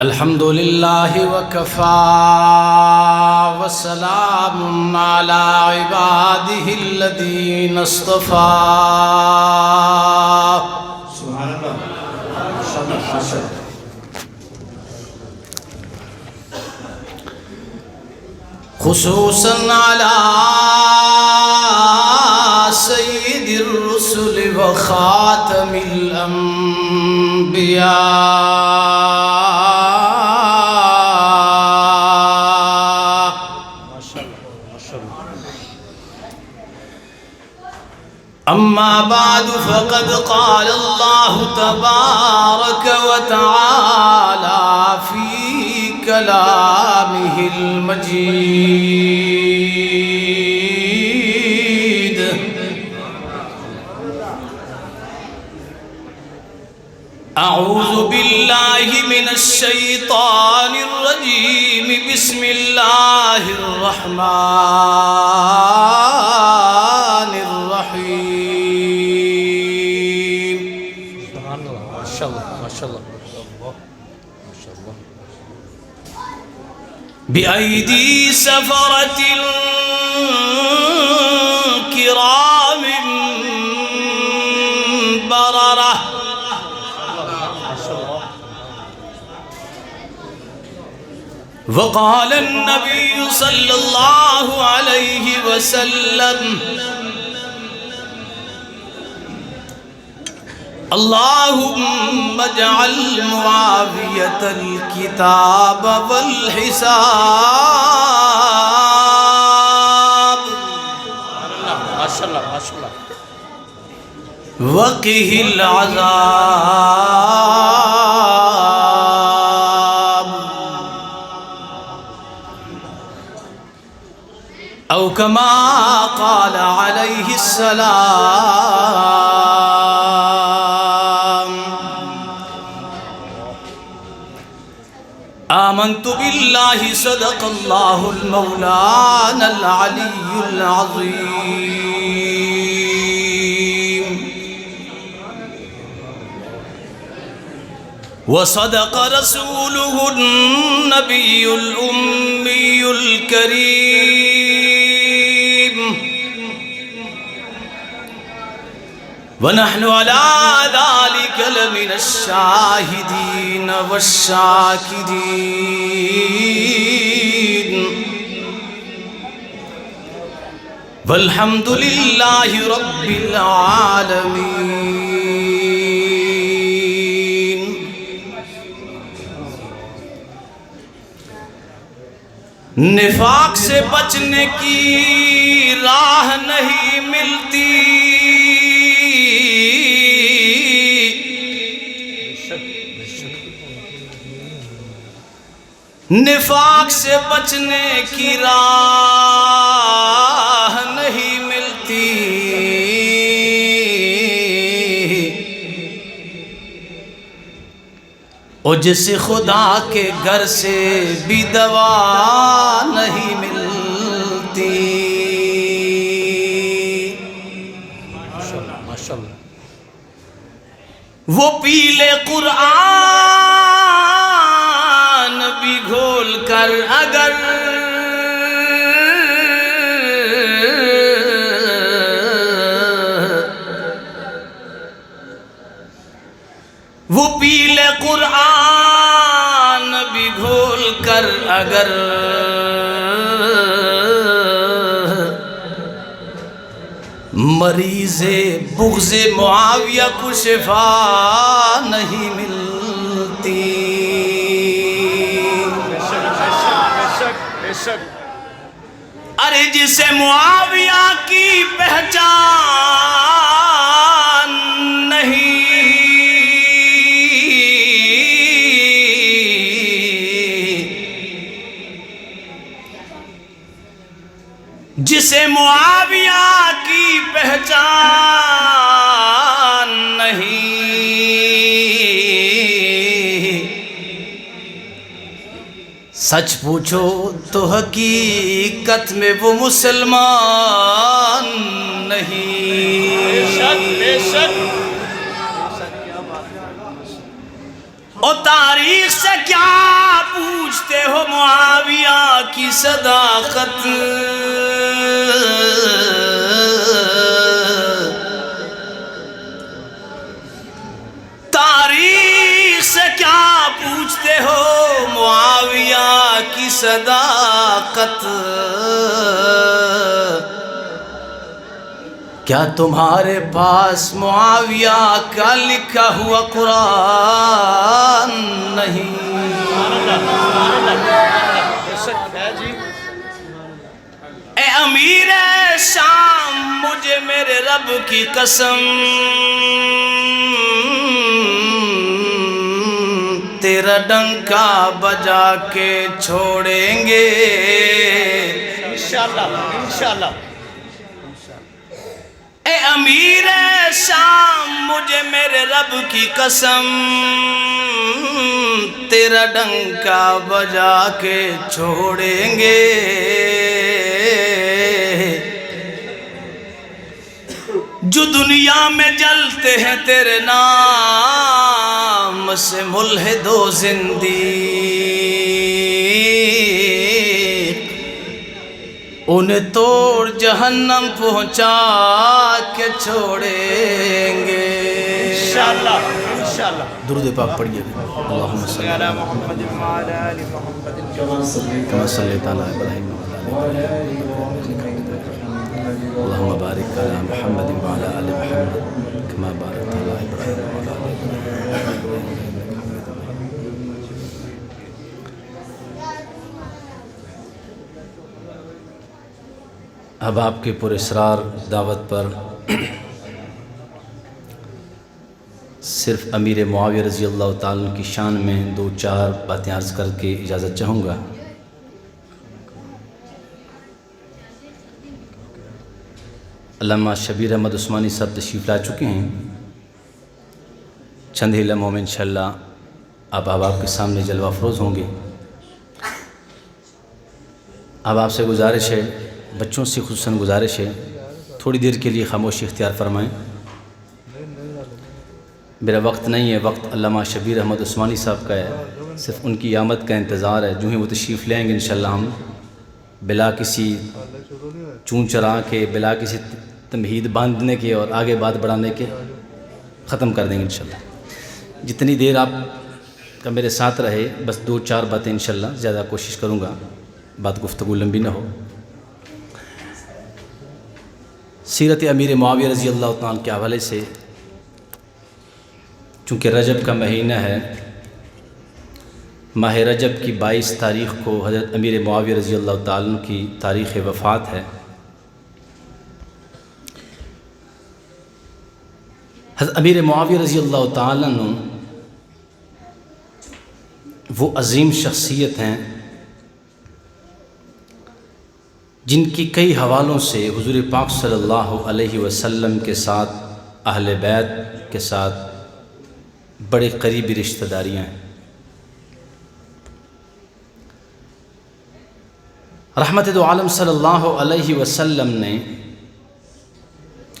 الحمد لله وكفى وسلام على عباده الذين اصطفى. سبحان الله ما شاء الله ما شاء الله. خصوصا على سيد الرسل وخاتم الأنبياء أما بعد فقد قال الله تبارك وتعالى في كلامه المجيد: أعوذ بالله من الشيطان الرجيم. بسم الله الرحمن الرحيم. سبحان الله ما شاء الله ما شاء الله ما شاء الله. بأيدي سفرة كرام بررة وقال النبي صلى الله عليه وسلم: اللهم اجعل معافية الكتاب والحساب ما شاء الله ما شاء الله. وقه العذاب أو كما قال عليه السلام. آمنت بالله صدق الله المولانا العلي العظيم وصدق رسوله النبي الأمي الكريم ونحن على ذلك لمن الشاهدين والشاكرين والحمد لله رب العالمين. نفاق سے بچنے کی راہ نہیں ملتی، نفاق سے بچنے کی راہ نہیں ملتی، اور جس خدا کے گھر سے بھی دوا نہیں ملتی. ما شاء الله. وہ پیلے قرآن بھی گھول کر اگر وہ پیلے قرآن بھی گھول کر اگر مریض بغض معاویہ کو شفا نہیں ملتی. ارے جسے معاویہ کی پہچان نہیں، جسے معاویہ کی پہچان نہیں، سچ پوچھو تو حقیقت میں وہ مسلمان نہیں. بے شک بے شک. اور تاریخ سے کیا پوچھتے ہو معاویہ کی صداقت؟ تاریخ سے کیا پوچھتے ہو معاویہ کی صداقت؟ کیا تمہارے پاس معاویہ کا لکھا ہوا قرآن نہیں؟ اے امیر شام مجھے میرے رب کی قسم تیرا ڈنکا بجا کے چھوڑیں گے انشاءاللہ انشاءاللہ۔ اے امیر شام مجھے میرے رب کی قسم تیرا ڈنکا بجا کے چھوڑیں گے۔ جو دنیا میں جلتے ہیں تیرے نام سے ملحد و زندیق، انہیں توڑ جہنم پہنچا کے چھوڑیں گے انشاءاللہ انشاءاللہ۔ درود پاک پڑھیے اللہم صلی علی محمد وعلی آل محمد کما صلیت علی ابراہیم وعلی آل ابراہیم اللہم بارک علی محمد وعلی آل محمد کما بارکت علی ابراہیم وعلی آل ابراہیم۔ اب آپ کے پراسرار دعوت پر صرف امیر معاویہ رضی اللہ تعالیٰ عنہ کی شان میں دو چار باتیں عرض کر کے اجازت چاہوں گا۔ علامہ شبیر احمد عثمانی صاحب تشریف لا چکے ہیں، چند ہی لمحوں میں انشاءاللہ اب آپ کے سامنے جلوہ افروز ہوں گے۔ اب آپ سے گزارش ہے، بچوں سے خصوصاً گزارش ہے، تھوڑی دیر کے لیے خاموشی اختیار فرمائیں۔ میرا وقت نہیں ہے، وقت علامہ شبیر احمد عثمانی صاحب کا ہے، صرف ان کی آمد کا انتظار ہے۔ جو ہی وہ تشریف لیں گے انشاءاللہ ہم بلا کسی چون چرا کے، بلا کسی تمہید باندھنے کے اور آگے بات بڑھانے کے ختم کر دیں گے انشاءاللہ۔ جتنی دیر آپ کا میرے ساتھ رہے، بس دو چار باتیں انشاءاللہ، زیادہ کوشش کروں گا بات گفتگو لمبی نہ ہو۔ سیرت امیر معاویہ رضی اللہ تعالیٰ کے حوالے سے، چونکہ رجب کا مہینہ ہے، ماہ رجب کی 22 تاریخ کو حضرت امیر معاویہ رضی اللہ تعالیٰ کی تاریخ وفات ہے۔ حضرت امیر معاویہ رضی اللہ تعالیٰ وہ عظیم شخصیت ہیں جن کی کئی حوالوں سے حضور پاک صلی اللہ علیہ وسلم کے ساتھ، اہل بیت کے ساتھ بڑے قریبی رشتہ داریاں ہیں۔ رحمت دو عالم صلی اللہ علیہ وسلم نے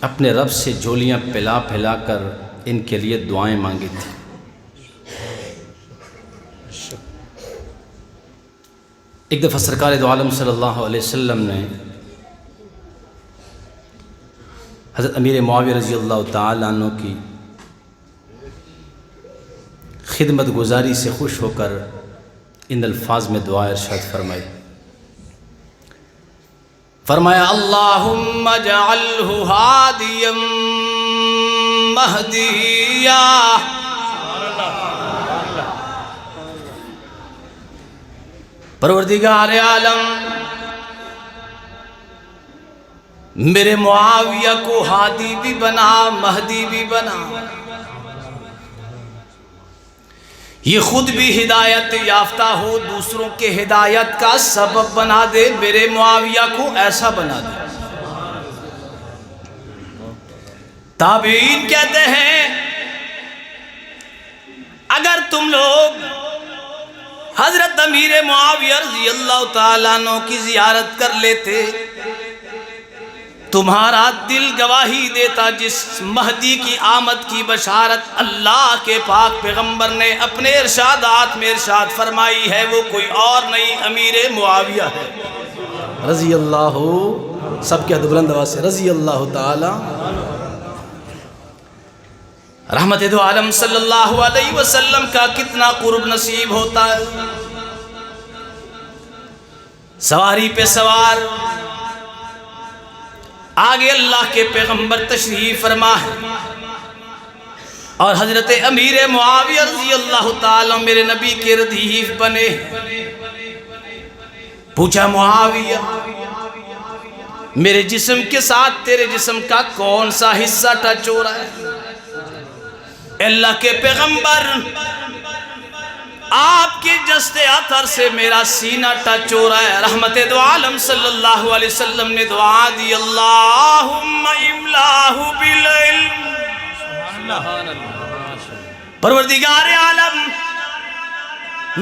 اپنے رب سے جھولیاں پلا پھیلا کر ان کے لیے دعائیں مانگی تھیں۔ ایک دفعہ سرکار دو عالم صلی اللہ علیہ وسلم نے حضرت امیر معاویہ رضی اللہ تعالیٰ عنہ کی خدمت گزاری سے خوش ہو کر ان الفاظ میں دعا ارشاد فرمائی، فرمایا اللہم اجعلہ ہادیا مہدیا، پروردگار عالم میرے معاویہ کو ہادی بھی بنا، مہدی بھی بنا، یہ خود بھی ہدایت یافتہ ہو، دوسروں کے ہدایت کا سبب بنا دے، میرے معاویہ کو ایسا بنا دے۔ تابعین کہتے ہیں اگر تم لوگ حضرت امیر معاویہ رضی اللہ تعالیٰ عنہ کی زیارت کر لیتے تمہارا دل گواہی دیتا جس مہدی کی آمد کی بشارت اللہ کے پاک پیغمبر نے اپنے ارشادات میں ارشاد فرمائی ہے وہ کوئی اور نہیں امیر معاویہ ہے رضی اللہ، سب کے بلند آواز سے رضی اللہ تعالی۔ رحمت دو عالم صلی اللہ علیہ وسلم کا کتنا قرب نصیب ہوتا ہے، سواری پہ سوار آگے اللہ کے پیغمبر تشریف فرما ہے اور حضرت امیر معاویہ رضی اللہ تعالی میرے نبی کے ردیف بنے۔ پوچھا معاویہ میرے جسم کے ساتھ تیرے جسم کا کون سا حصہ ٹچ ہو رہا ہے؟ اللہ کے پیغمبر آپ کے جسد اطہر سے میرا سینہ ٹچ ہو رہا ہے۔ رحمت دو عالم صلی اللہ علیہ وسلم نے دعا دی اللہم املاہ بالعلم، پروردگار عالم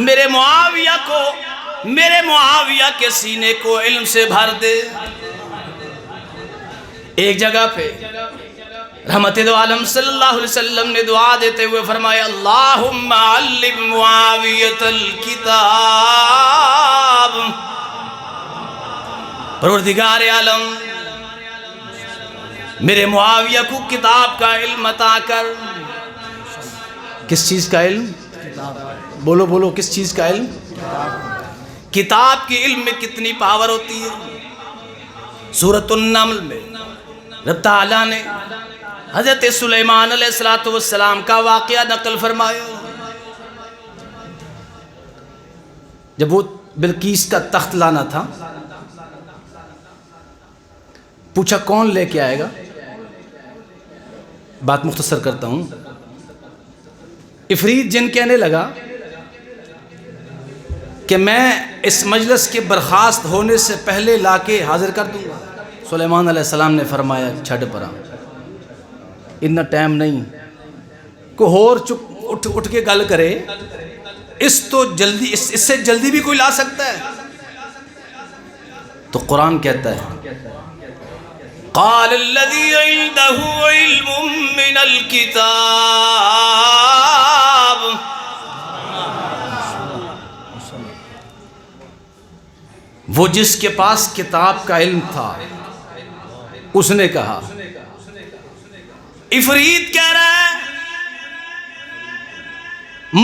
میرے معاویہ کے سینے کو علم سے بھر دے۔ ایک جگہ پہ رحمت دو عالم صلی اللہ علیہ وسلم نے دعا دیتے ہوئے فرمایا اللہم علم معاویت الکتاب، پروردگار عالم میرے معاویہ کو کتاب کا علم عطا کر۔ کس چیز کا علم؟ بولو بولو، کس چیز کا علم؟ کتاب کے علم میں کتنی پاور ہوتی ہے۔ سورۃ النمل میں رب تعالیٰ نے حضرت سلیمان علیہ السلام کا واقعہ نقل فرمایا۔ جب وہ بلقیس کا تخت لانا تھا، پوچھا کون لے کے آئے گا؟ بات مختصر کرتا ہوں۔ عفریت جن کہنے لگا کہ میں اس مجلس کے برخاست ہونے سے پہلے لا کے حاضر کر دوں گا۔ سلیمان علیہ السلام نے فرمایا چھڑ پرا، اتنا ٹائم نہیں، کوئی اور اٹھ کے گل کرے، اس سے جلدی بھی کوئی لا سکتا ہے۔ تو قرآن کہتا ہے قال الذي عنده علم من الكتاب، وہ جس کے پاس کتاب کا علم تھا اس نے کہا، عفریت کہہ رہا ہے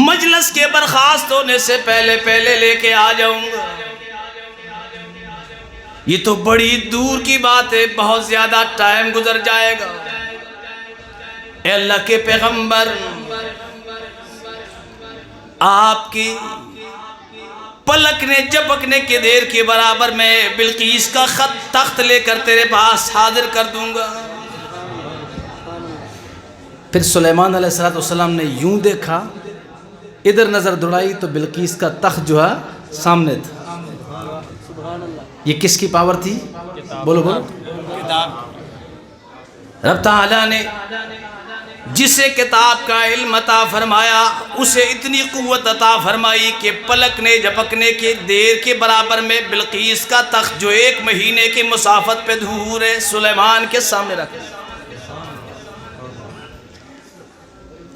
مجلس کے برخاست ہونے سے پہلے لے کے آ جاؤں گا۔ یہ تو بڑی دور کی بات ہے، بہت زیادہ ٹائم گزر جائے گا۔ اے اللہ کے پیغمبر، آپ کی پلکنے جھپکنے کے دیر کے برابر میں بلقیس کا خط تخت لے کر تیرے پاس حاضر کر دوں گا۔ پھر سلیمان علیہ السلام نے یوں دیکھا، ادھر نظر دوڑائی تو بلقیس کا تخت جو ہے سامنے تھا۔ یہ کس کی پاور تھی؟ بولو بولو، رب تعالیٰ نے جسے کتاب کا علم عطا فرمایا اسے اتنی قوت عطا فرمائی کہ پلکنے جھپکنے کے دیر کے برابر میں بلقیس کا تخت جو 1 مہینے کی مسافت پہ دور ہے سلیمان کے سامنے رکھ دیا۔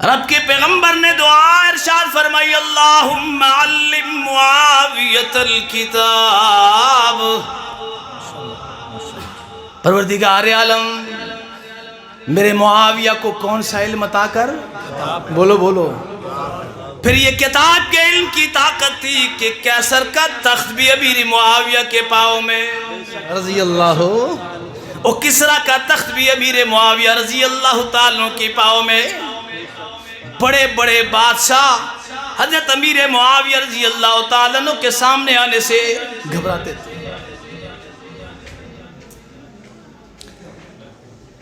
رب کے پیغمبر نے دعا ارشاد فرمائی اللہم علم معاویت الکتاب، پروردگار عالم میرے معاویہ کو کون سا علم عطا کر؟ بولو بولو۔ پھر یہ کتاب کے علم کی طاقت تھی کہ کیسر کا تخت بھی امیر معاویہ کے پاؤں میں رضی اللہ، اور کسرا کا تخت بھی امیر معاویہ رضی اللہ تعالیٰ کی پاؤں میں۔ بڑے بڑے بادشاہ حضرت امیر معاویہ رضی اللہ تعالیٰ کے سامنے آنے سے گھبراتے تھے۔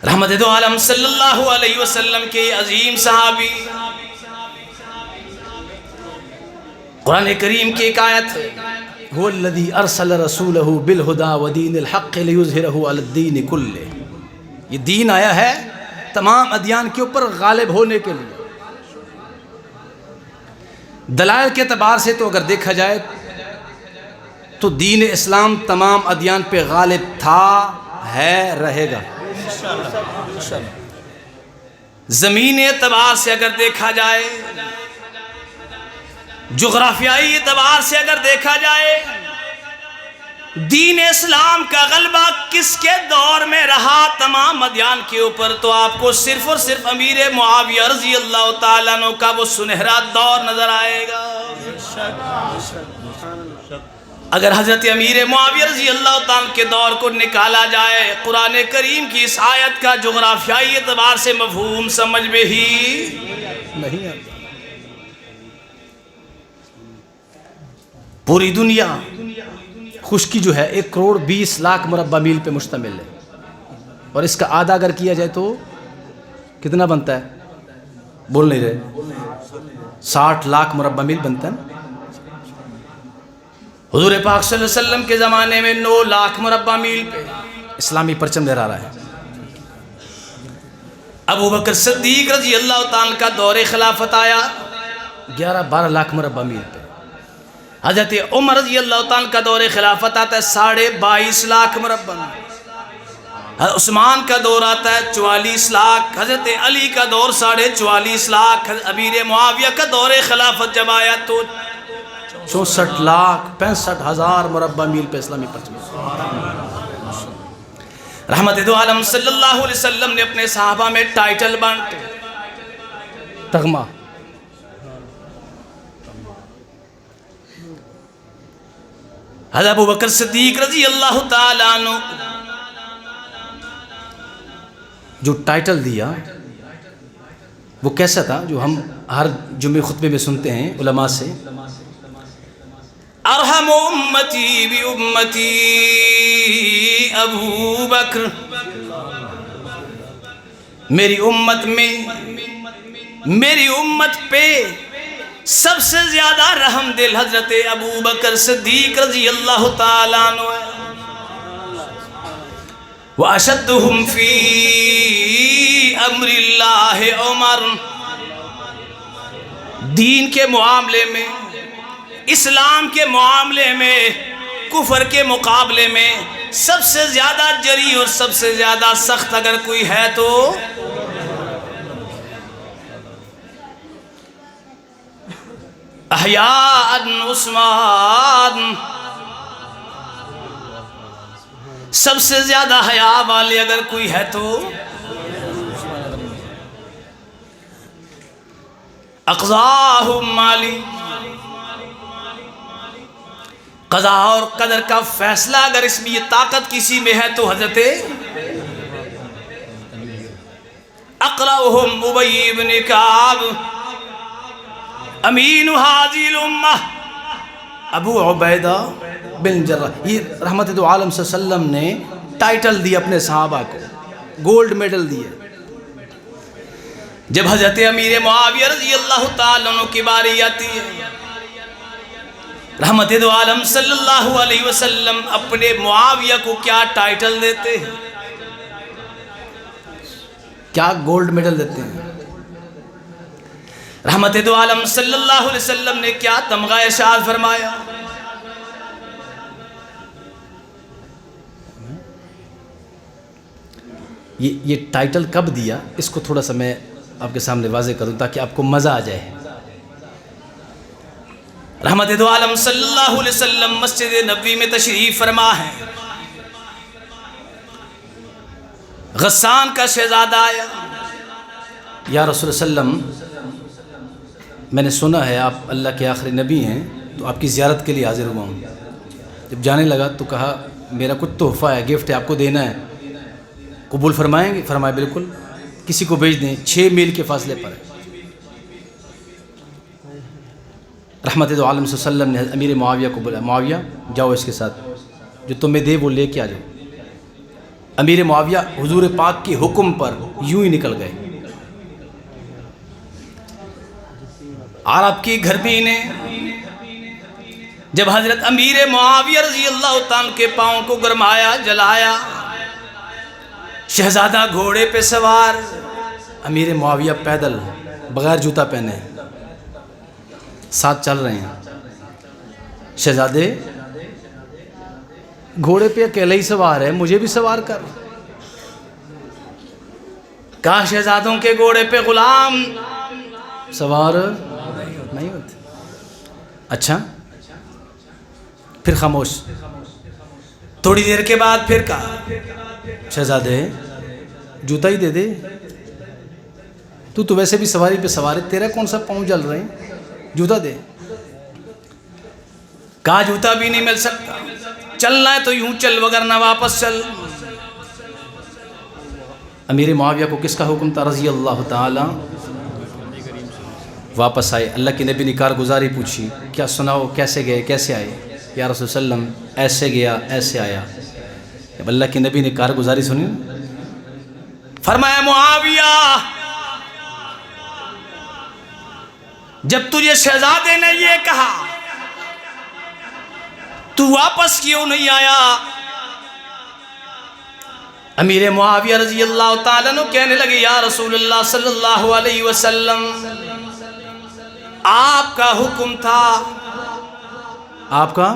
رحمت دو عالم صلی اللہ علیہ وسلم کے عظیم صحابی، قرآن کریم کی ایک آیت ہے هو الذی ارسل رسولہ بالہدی ودین الحق لیظہرہ علی الدین کلہ، یہ دین آیا ہے تمام ادیان کے اوپر غالب ہونے کے لیے۔ دلائل کے اعتبار سے تو اگر دیکھا جائے تو دین اسلام تمام ادیان پہ غالب تھا ہے رہے گا۔ زمین اعتبار سے اگر دیکھا جائے، جغرافیائی اعتبار سے اگر دیکھا جائے، دین اسلام کا غلبہ کس کے دور میں رہا تمام ادیان کے اوپر، تو آپ کو صرف اور صرف امیر معاویہ رضی اللہ تعالیٰ عنہ کا وہ سنہرا دور نظر آئے گا۔ اگر حضرت امیر معاویہ رضی اللہ تعالیٰ عنہ کے دور کو نکالا جائے، قرآن کریم کی اس آیت کا جغرافیائی اعتبار سے مفہوم سمجھ میں ہی نہیں آتا۔ پوری دنیا خشکی جو ہے 1,20,00,000 مربع میل پہ مشتمل ہے، اور اس کا آدھا اگر کیا جائے تو کتنا بنتا ہے؟ بول نہیں رہے، 60 لاکھ مربع میل بنتا ہے۔ حضور پاک صلی اللہ علیہ وسلم کے زمانے میں 9 لاکھ مربع میل پہ اسلامی پرچم لہرا رہا ہے۔ ابو بکر صدیق رضی اللہ تعالیٰ کا دور خلافت آیا 11-12 لاکھ مربع میل پہ۔ حضرت عمر رضی اللہ تعالیٰ کا دور خلافت آتا ہے 22.5 لاکھ مربع میل۔ عثمان کا دور آتا ہے 44 لاکھ، حضرت علی کا دور 44.5 لاکھ، امیر معاویہ کا دور خلافت جب آیا تو 64,65,000 مربع میل پہ اسلامی پرچم۔ رحمت دو عالم صلی اللہ علیہ وسلم نے اپنے صحابہ میں ٹائٹل بانٹے، تغمہ۔ حضرت ابو بکر صدیق رضی اللہ تعالیٰ عنہ جو ٹائٹل دیا وہ کیسا تھا، جو ہم ہر جمعے خطبے میں سنتے ہیں علماء سے، ارحم امتی بی امتی ابو بکر، میری امت میں، میری امت پہ سب سے زیادہ رحم دل حضرت ابو بکر صدیق رضی اللہ تعالیٰ عنہ ہے۔ وَأَشَدُّهُمْ فِي أَمْرِ اللَّهِ عُمَرٌ، دین کے معاملے میں، اسلام کے معاملے میں، کفر کے مقابلے میں سب سے زیادہ جری اور سب سے زیادہ سخت اگر کوئی ہے تو احیاء عثمان، سب سے زیادہ حیا والے اگر کوئی ہے تو اقضاہم علی، قضا اور قدر کا فیصلہ اگر اس میں یہ طاقت کسی میں ہے تو حضرت اقرأہم ابی بن کعب، امین حاضی الامہ ابو عبیدہ بن جراح۔ یہ رحمت دو عالم صلی اللہ علیہ وسلم نے ٹائٹل دی اپنے صحابہ کو، گولڈ میڈل دیے۔ جب حضرت امیر معاویہ رضی اللہ تعالیٰ عنہ کی باری آتی ہے، رحمت دو عالم صلی اللہ علیہ وسلم اپنے معاویہ کو کیا ٹائٹل دیتے ہیں، کیا گولڈ میڈل دیتے ہیں؟ رحمت دو عالم صلی اللہ علیہ وسلم نے کیا تمغہ ارشاد فرمایا؟ یہ ٹائٹل کب دیا، اس کو تھوڑا سا میں آپ کے سامنے واضح کروں تاکہ آپ کو مزہ آ جائے۔ رحمت دو عالم صلی اللہ علیہ وسلم مسجد نبوی میں تشریف فرما ہے، غسان کا شہزادہ آیا، یا رسول اللہ علیہ وسلم میں نے سنا ہے آپ اللہ کے آخری نبی ہیں، تو آپ کی زیارت کے لیے حاضر ہوا ہوں۔ جب جانے لگا تو کہا میرا کچھ تحفہ ہے، گفٹ ہے، آپ کو دینا ہے، قبول فرمائیں گے؟ فرمایا بالکل، کسی کو بھیج دیں، 6 میل کے فاصلے پر ہے۔ رحمت دو عالم صلی اللہ علیہ وسلم نے امیر معاویہ کو بولا، معاویہ جاؤ اس کے ساتھ، جو تمہیں دے وہ لے کے آ جاؤ۔ امیر معاویہ حضور پاک کے حکم پر یوں ہی نکل گئے۔ عرب کی گھربی نے جب حضرت امیر معاویہ رضی اللہ تعالیٰ کے پاؤں کو گرمایا، جلایا، شہزادہ گھوڑے پہ سوار، امیر معاویہ پیدل بغیر جوتا پہنے ساتھ چل رہے ہیں۔ شہزادے گھوڑے پہ اکیلے ہی سوار ہے، مجھے بھی سوار کر۔ کہا شہزادوں کے گھوڑے پہ غلام سوار نہیں ہوتے۔ اچھا، پھر خاموش۔ تھوڑی دیر کے بعد پھر کہا شہزادے جوتا ہی دے دے، تو ویسے بھی سواری پہ سوار ہے، تیرا کون سا پاؤں جل رہے ہیں، جوتا دے۔ کہا جوتا بھی نہیں مل سکتا، چلنا ہے تو یوں چل وگرنہ واپس چل۔ امیر معاویہ کو کس کا حکم تھا رضی اللہ تعالی؟ واپس آئے، اللہ کے نبی نے کارگزاری پوچھی، کیا سناؤ کیسے گئے کیسے آئے؟ یا رسول اللہ علیہ وسلم ایسے گیا ایسے آیا۔ جب اللہ کے نبی نے کارگزاری سنی، فرمایا معاویہ جب تجھے شہزادے نے یہ کہا تو واپس کیوں نہیں آیا؟ امیر معاویہ رضی اللہ تعالیٰ عنہ کہنے لگے یا رسول اللہ صلی اللہ علیہ وسلم آپ کا حکم تھا، آپ کا،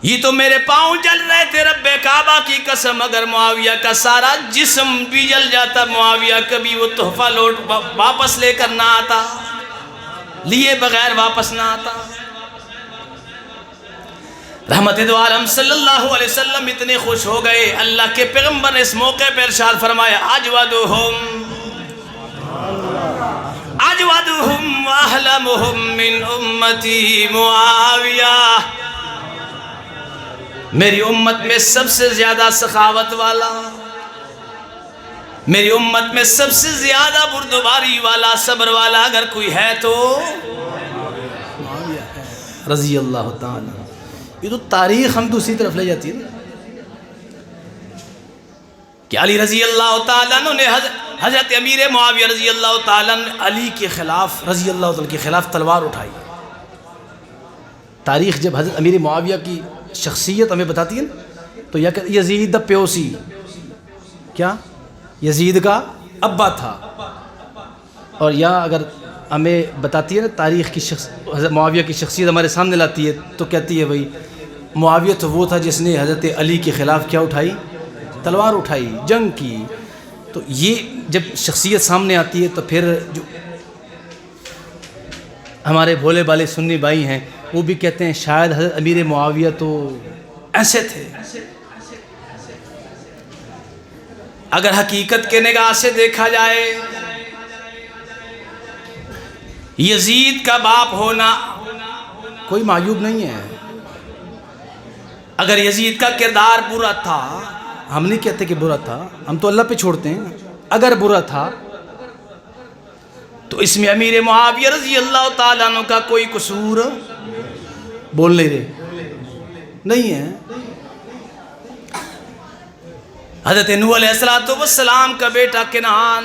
یہ تو میرے پاؤں جل رہے تھے، رب کعبہ کی قسم اگر معاویہ کا سارا جسم بھی جل جاتا، معاویہ کبھی وہ تحفہ لوٹ واپس لے کر نہ آتا، لیے بغیر واپس نہ آتا۔ رحمت دو عالم صلی اللہ علیہ وسلم اتنے خوش ہو گئے، اللہ کے پیغمبر نے اس موقع پر ارشاد فرمایا اجودہم واحلمہم من امتی معاویہ، میری امت میں سب سے زیادہ سخاوت والا، میری امت میں سب سے زیادہ بردباری والا، صبر والا اگر کوئی ہے تو معاویہ ہے رضی اللہ تعالی۔ یہ تو تاریخ ہم دوسری طرف لے جاتی ہے نا کہ علی رضی اللہ تعالیٰ عنہ نے حضرت امیر معاویہ رضی اللہ تعالیٰ عنہ علی کے خلاف، رضی اللہ تعالیٰ کے خلاف تلوار اٹھائی۔ تاریخ جب حضرت امیر معاویہ کی شخصیت ہمیں بتاتی ہے نا تو یزید پیوسی، کیا یزید کا ابا تھا، اور یا اگر ہمیں بتاتی ہے نا تاریخ کی حضرت معاویہ کی شخصیت ہمارے سامنے لاتی ہے تو کہتی ہے بھئی معاویہ تو وہ تھا جس نے حضرت علی کے خلاف کیا اٹھائی، تلوار اٹھائی، جنگ کی۔ تو یہ جب شخصیت سامنے آتی ہے تو پھر جو ہمارے بھولے بالے سنی بھائی ہیں وہ بھی کہتے ہیں شاید حضرت امیر معاویہ تو ایسے تھے۔ اگر حقیقت کے نگاہ سے دیکھا جائے یزید کا باپ ہونا کوئی معیوب نہیں ہے۔ اگر یزید کا کردار برا تھا، ہم نہیں کہتے کہ برا تھا، ہم تو اللہ پہ چھوڑتے ہیں، اگر برا تھا تو اس میں امیر معاویہ رضی اللہ تعالیٰ عنہ کا کوئی قصور بول نہیں رہے نہیں ہے۔ حضرت نوح علیہ السلام کا بیٹا کنعان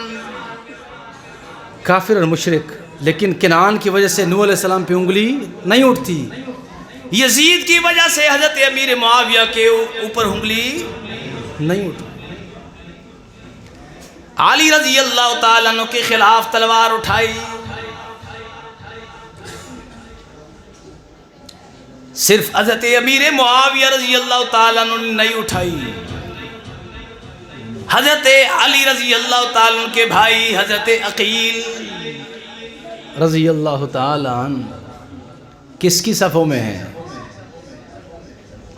کافر اور مشرک، لیکن کنعان کی وجہ سے نوح علیہ السلام پہ انگلی نہیں اٹھتی، یزید کی وجہ سے حضرت امیر معاویہ کے اوپر انگلی نہیں اٹھتی۔ علی رضی اللہ تعالیٰ عنہ کے خلاف تلوار اٹھائی، صرف حضرت امیر معاویہ رضی اللہ تعالیٰ عنہ نے نہیں اٹھائی، حضرت علی رضی اللہ تعالیٰ عنہ کے بھائی حضرت عقیل رضی اللہ تعالیٰ عنہ کس کی صفوں میں ہیں؟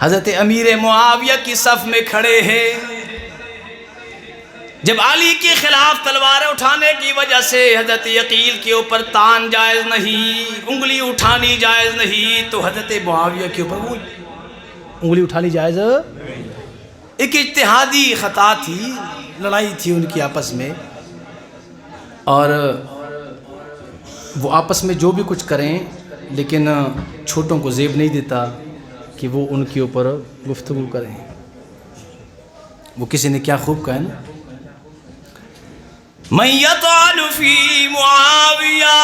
حضرت امیر معاویہ کی صف میں کھڑے ہیں۔ جب علی کے خلاف تلواریں اٹھانے کی وجہ سے حضرت عقیل کے اوپر تان جائز نہیں، انگلی اٹھانی جائز نہیں، تو حضرت معاویہ کے اوپر وہ انگلی اٹھانی جائز ایک اجتہادی خطا تھی، لڑائی تھی ان کی آپس میں، اور وہ آپس میں جو بھی کچھ کریں لیکن چھوٹوں کو زیب نہیں دیتا کہ وہ ان کے اوپر گفتگو کریں۔ وہ کسی نے کیا خوب کہا ہے نا، من یطعن فی معاویہ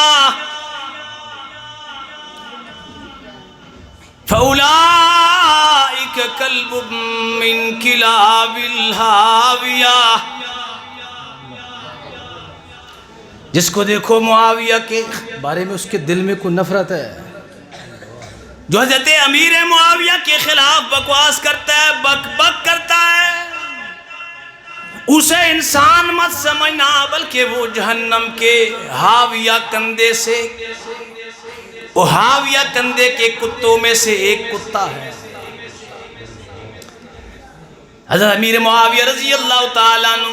فَأُولَئِكَ كَلْبٌ مِّن كِلَابِ الْحَاوِيَةِ، جس کو دیکھو معاویہ کے بارے میں اس کے دل میں کوئی نفرت ہے، جو حضرت امیر معاویہ کے خلاف بکواس کرتا ہے، بک بک کرتا ہے، اسے انسان مت سمجھنا، بلکہ وہ جہنم کے ہاویہ کندے سے، وہ ہاویہ کندے کے کتوں میں سے ایک کتا ہے۔ حضرت امیر معاویہ رضی اللہ تعالیٰ عنہ،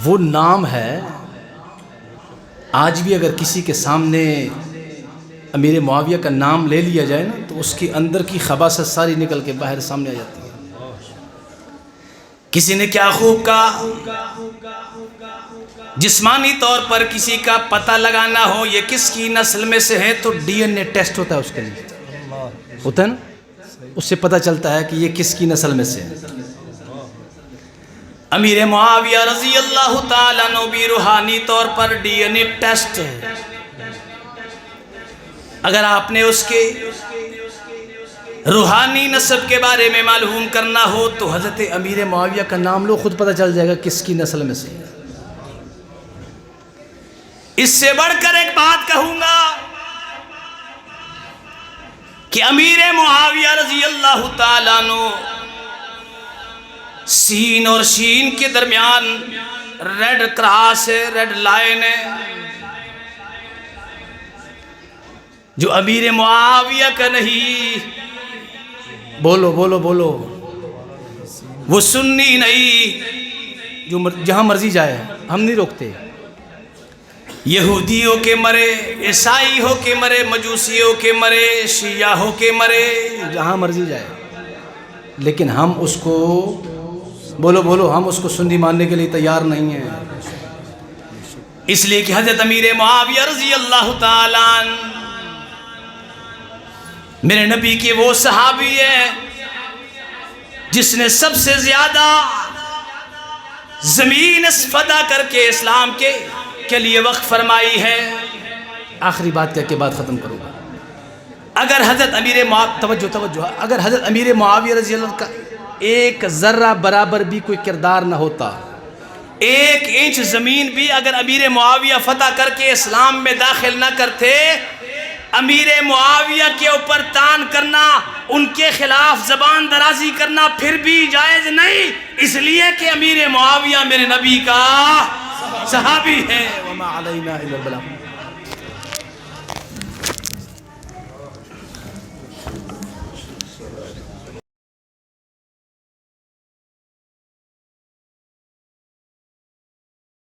وہ نام ہے، آج بھی اگر کسی کے سامنے امیر معاویہ کا نام لے لیا جائے نا تو اس کے اندر کی خباثت ساری نکل کے باہر سامنے آ جاتی ہے۔ کسی نے کیا خوب کہا، جسمانی طور پر کسی کا پتہ لگانا ہو یہ کس کی نسل میں سے ہے تو ڈی این اے ٹیسٹ ہوتا ہے، اس کے لیے ہوتا ہے نا، اس سے پتہ چلتا ہے کہ یہ کس کی نسل میں سے ہے۔ امیر معاویہ رضی اللہ تعالیٰ عنہ بھی روحانی طور پر ڈی این اے ٹیسٹ ہے۔ اگر آپ نے اس کے روحانی نسب کے بارے میں معلوم کرنا ہو تو حضرت امیر معاویہ کا نام لو، خود پتہ چل جائے گا کس کی نسل میں سے ہے۔ اس سے بڑھ کر ایک بات کہوں گا کہ امیر معاویہ رضی اللہ تعالیٰ عنہ سین اور شین کے درمیان ریڈ کراس ہے، ریڈ لائن ہے، جو امیر معاویہ کا نہیں، بولو بولو بولو، وہ سنی نہیں، جو جہاں مرضی جائے ہم نہیں روکتے، یہودی ہو کے مرے، عیسائی ہو کے مرے، مجوسی ہو کے مرے، شیعہ ہو کے مرے، جہاں مرضی جائے، لیکن ہم اس کو، بولو بولو، ہم اس کو سنی ماننے کے لیے تیار نہیں ہیں، اس لیے کہ حضرت امیر معاویہ رضی اللہ تعالیٰ عنہ میرے نبی کے وہ صحابی ہیں جس نے سب سے زیادہ زمین فدا کر کے اسلام کے لیے وقف فرمائی ہے۔ آخری بات کہہ کے بات ختم کروں گا، اگر حضرت امیر معاویہ رضی اللہ کا ایک ذرہ برابر بھی کوئی کردار نہ ہوتا، ایک انچ زمین بھی اگر امیر معاویہ فتح کر کے اسلام میں داخل نہ کرتے، امیر معاویہ کے اوپر تان کرنا، ان کے خلاف زبان درازی کرنا پھر بھی جائز نہیں، اس لیے کہ امیر معاویہ میرے نبی کا صحابی ہے۔ وما علینا الا البلاغ۔